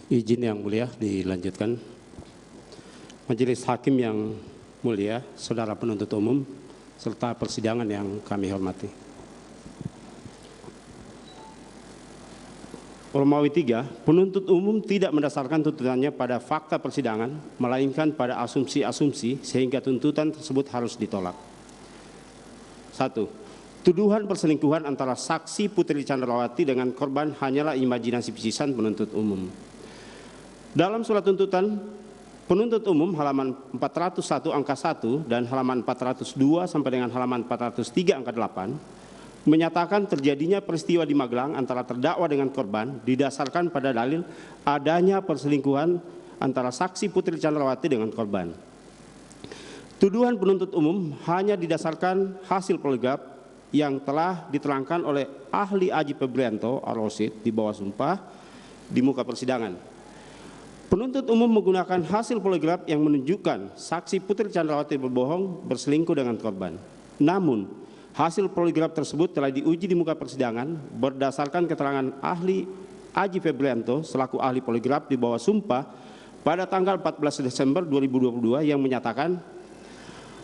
Izin yang mulia dilanjutkan. Majelis Hakim yang mulia, saudara penuntut umum, serta persidangan yang kami hormati. Romawi 3, penuntut umum tidak mendasarkan tuntutannya pada fakta persidangan, melainkan pada asumsi-asumsi sehingga tuntutan tersebut harus ditolak. 1. Tuduhan perselingkuhan antara saksi Putri Chandrawati dengan korban hanyalah imajinasi pisisan penuntut umum. Dalam surat tuntutan penuntut umum halaman 401 angka 1 dan halaman 402 sampai dengan halaman 403 angka 8 menyatakan terjadinya peristiwa di Magelang antara terdakwa dengan korban didasarkan pada dalil adanya perselingkuhan antara saksi Putri Chandrawati dengan korban. Tuduhan penuntut umum hanya didasarkan hasil poligraf yang telah diterangkan oleh ahli Aji Febrianto Ar-Rasyid di bawah sumpah di muka persidangan. Penuntut umum menggunakan hasil poligraf yang menunjukkan saksi Putri Chandrawati berbohong berselingkuh dengan korban. Namun, hasil poligraf tersebut telah diuji di muka persidangan berdasarkan keterangan ahli Aji Febrianto selaku ahli poligraf di bawah sumpah pada tanggal 14 Desember 2022 yang menyatakan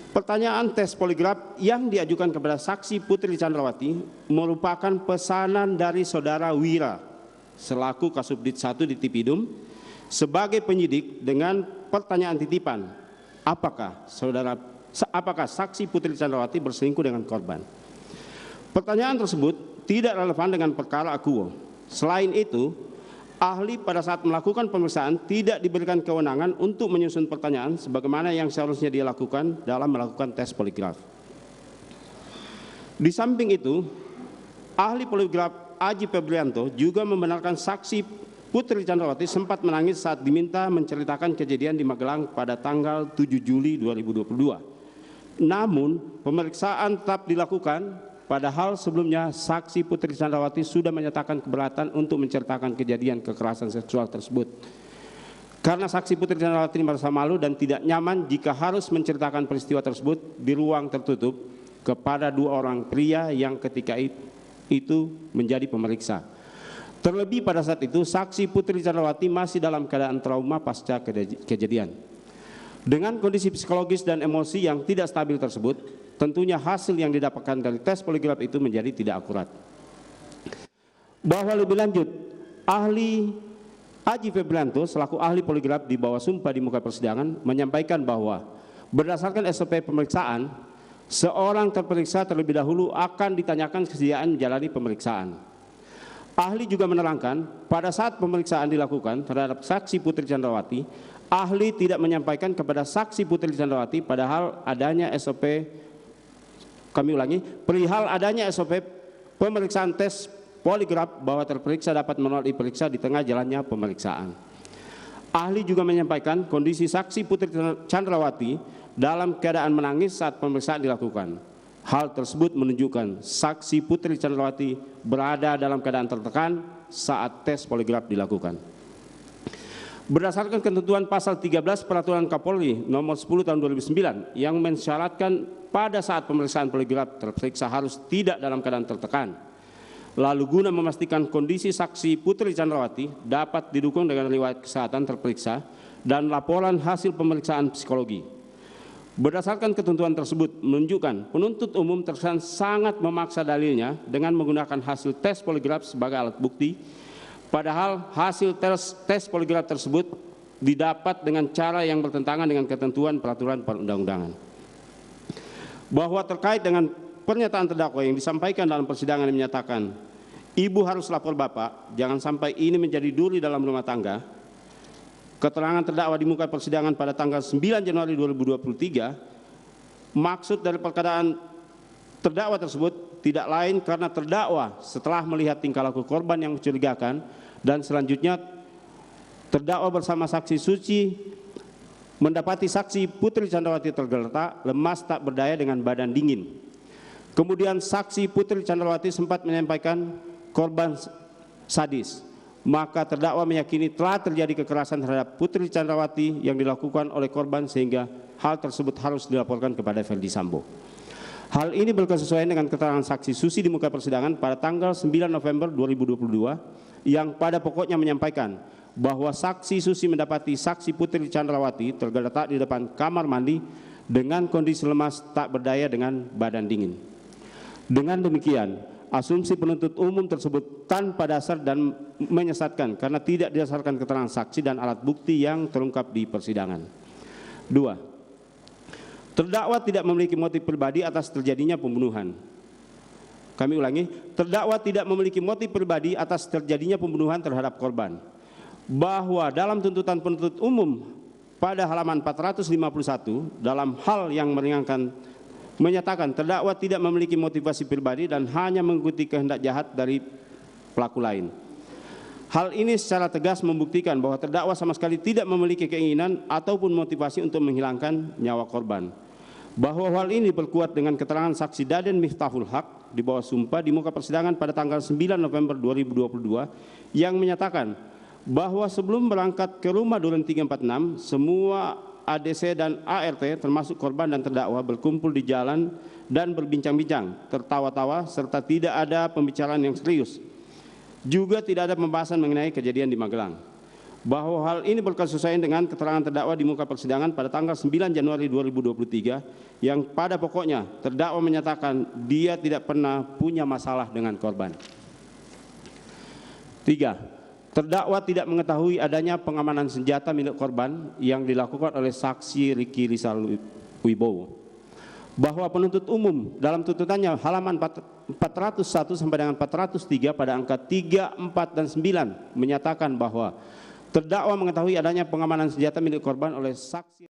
pertanyaan tes poligraf yang diajukan kepada saksi Putri Chandrawati merupakan pesanan dari saudara Wira selaku Kasubdit 1 di Tipidum sebagai penyidik dengan pertanyaan titipan, apakah saksi Putri Chandrawati berselingkuh dengan korban? Pertanyaan tersebut tidak relevan dengan perkara akuo. Selain itu, ahli pada saat melakukan pemeriksaan tidak diberikan kewenangan untuk menyusun pertanyaan sebagaimana yang seharusnya dia lakukan dalam melakukan tes poligraf. Di samping itu, ahli poligraf Aji Febrianto juga membenarkan saksi Putri Chandrawati sempat menangis saat diminta menceritakan kejadian di Magelang pada tanggal 7 Juli 2022. Namun, pemeriksaan tetap dilakukan padahal sebelumnya saksi Putri Chandrawati sudah menyatakan keberatan untuk menceritakan kejadian kekerasan seksual tersebut. Karena saksi Putri Chandrawati merasa malu dan tidak nyaman jika harus menceritakan peristiwa tersebut di ruang tertutup kepada dua orang pria yang ketika itu menjadi pemeriksa. Terlebih pada saat itu saksi Putri Chandrawati masih dalam keadaan trauma pasca kejadian. Dengan kondisi psikologis dan emosi yang tidak stabil tersebut, tentunya hasil yang didapatkan dari tes poligraf itu menjadi tidak akurat. Bahwa lebih lanjut, ahli Aji Febrianto selaku ahli poligraf di bawah sumpah di muka persidangan menyampaikan bahwa berdasarkan SOP pemeriksaan, seorang terperiksa terlebih dahulu akan ditanyakan kesediaan menjalani pemeriksaan. Ahli juga menerangkan pada saat pemeriksaan dilakukan terhadap saksi Putri Chandrawati, ahli tidak menyampaikan kepada saksi Putri Chandrawati padahal adanya SOP, perihal adanya SOP pemeriksaan tes poligraf bahwa terperiksa dapat menolak diperiksa di tengah jalannya pemeriksaan. Ahli juga menyampaikan kondisi saksi Putri Chandrawati dalam keadaan menangis saat pemeriksaan dilakukan. Hal tersebut menunjukkan saksi Putri Chandrawati berada dalam keadaan tertekan saat tes poligraf dilakukan. Berdasarkan ketentuan pasal 13 Peraturan Kapolri nomor 10 tahun 2009 yang mensyaratkan pada saat pemeriksaan poligraf terperiksa harus tidak dalam keadaan tertekan. Lalu guna memastikan kondisi saksi Putri Chandrawati dapat didukung dengan riwayat kesehatan terperiksa dan laporan hasil pemeriksaan psikologi. Berdasarkan ketentuan tersebut menunjukkan penuntut umum terkesan sangat memaksa dalilnya dengan menggunakan hasil tes poligraf sebagai alat bukti, padahal hasil tes poligraf tersebut didapat dengan cara yang bertentangan dengan ketentuan peraturan perundang-undangan. Bahwa terkait dengan pernyataan terdakwa yang disampaikan dalam persidangan yang menyatakan, ibu harus lapor bapak, jangan sampai ini menjadi duri dalam rumah tangga. Keterangan terdakwa di muka persidangan pada tanggal 9 Januari 2023, maksud dari perkataan terdakwa tersebut tidak lain karena terdakwa setelah melihat tingkah laku korban yang mencurigakan dan selanjutnya terdakwa bersama saksi Suci mendapati saksi Putri Chandrawati tergeletak, lemas tak berdaya dengan badan dingin. Kemudian saksi Putri Chandrawati sempat menyampaikan korban sadis. Maka terdakwa meyakini telah terjadi kekerasan terhadap Putri Chandrawati yang dilakukan oleh korban sehingga hal tersebut harus dilaporkan kepada Ferdi Sambo. Hal ini berkesesuaian dengan keterangan saksi Susi di muka persidangan pada tanggal 9 November 2022 yang pada pokoknya menyampaikan bahwa saksi Susi mendapati saksi Putri Chandrawati tergeletak di depan kamar mandi dengan kondisi lemas tak berdaya dengan badan dingin. Dengan demikian, asumsi penuntut umum tersebut tanpa dasar dan menyesatkan karena tidak didasarkan keterangan saksi dan alat bukti yang terungkap di persidangan. 2. Terdakwa tidak memiliki motif pribadi atas terjadinya pembunuhan. Kami ulangi, terdakwa tidak memiliki motif pribadi atas terjadinya pembunuhan terhadap korban. Bahwa dalam tuntutan penuntut umum pada halaman 451 dalam hal yang meringankan menyatakan terdakwa tidak memiliki motivasi pribadi dan hanya mengikuti kehendak jahat dari pelaku lain. Hal ini secara tegas membuktikan bahwa terdakwa sama sekali tidak memiliki keinginan ataupun motivasi untuk menghilangkan nyawa korban. Bahwa hal ini berkuat dengan keterangan saksi Daden Miftahul Haq di bawah sumpah di muka persidangan pada tanggal 9 November 2022 yang menyatakan bahwa sebelum berangkat ke rumah Duren 346 semua ADC dan ART termasuk korban dan terdakwa berkumpul di jalan dan berbincang-bincang, tertawa-tawa serta tidak ada pembicaraan yang serius. Juga tidak ada pembahasan mengenai kejadian di Magelang. Bahwa hal ini berkesesuaian dengan keterangan terdakwa di muka persidangan pada tanggal 9 Januari 2023 yang pada pokoknya terdakwa menyatakan dia tidak pernah punya masalah dengan korban. 3. Terdakwa tidak mengetahui adanya pengamanan senjata milik korban yang dilakukan oleh saksi Riki Rizal Wibowo. Bahwa penuntut umum dalam tuntutannya halaman 401 sampai dengan 403 pada angka 3, 4, dan 9 menyatakan bahwa terdakwa mengetahui adanya pengamanan senjata milik korban oleh saksi